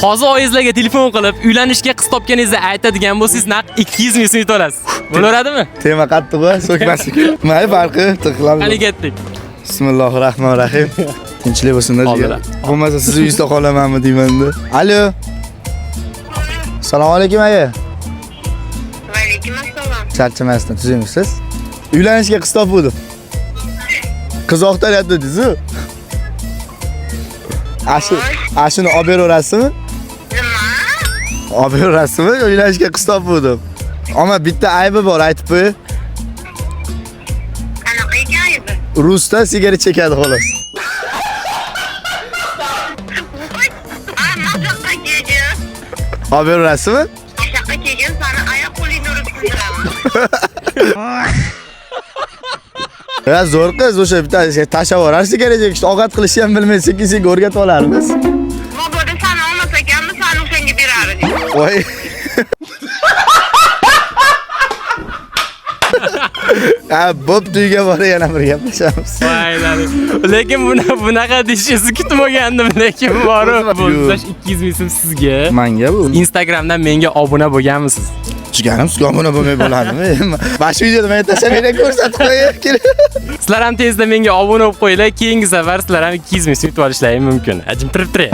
Hozir oyingizlarga telefon qilib, uylanishga qiz topganingizni aytadigan bo'lsangiz, naq 200 ming so'm yutib olasiz. Bo'laveradimi? Tema qattiq-ku, so'kmaslik. Mayli farqi, tiqilamiz. Qani ketdik. Bismillahirrohmanirrohim. Tinchlik bo'lsin-da. Bo'lmasa siz uyingizda qolamanmi deyman-da. Alo. Assalomu alaykum aka. Va alaykum assalom. Charchamasdan tuzingmisiz? Uylanishga qiz topdim. Qiz oqtaryapti dedingiz-ku. Ashuni olib beraverasizmi? Nima? Olib beraverasizmi? Uylanishga qiz topdim. Ammo bitta aybi bor, aytib qo'y. Qanaqa ekan aybi? Rusda sigaret chekadi xolos. Mazaqqa keldi. Olib beraverasizmi? Mazaqqa kelgan seni oyoq qo'lingni urib tusiraman. Ya zo'r qiz, o'sha bitta tashlab yuborar sigaret chekishni, ovqat qilishni ham bilmaydi, sekin-sekin o'rgatib olarmiz. Mabodo seni olmasa ekanmi, seni o'shanga berar edim. Voy. Bo'pti, uyga borib yana bir gaplashamiz. Voylar. Lekin bunaqa deyishingizni kutmagandim, lekin borib bo'lsa 200 ming so'm sizga. Menga bu. Instagramdan menga obuna bo'lganmisiz? Chigarim, sizga obuna bo'lmay bo'ladimi? Mana shu videoda men tashlamaydan ko'rsatib qo'yay. Sizlar ham tezda menga obuna bo'lib qo'yinglar, keyingi safar sizlar ham 200 ming so'm yutib olishlaringiz mumkin. Ajimtirib turay.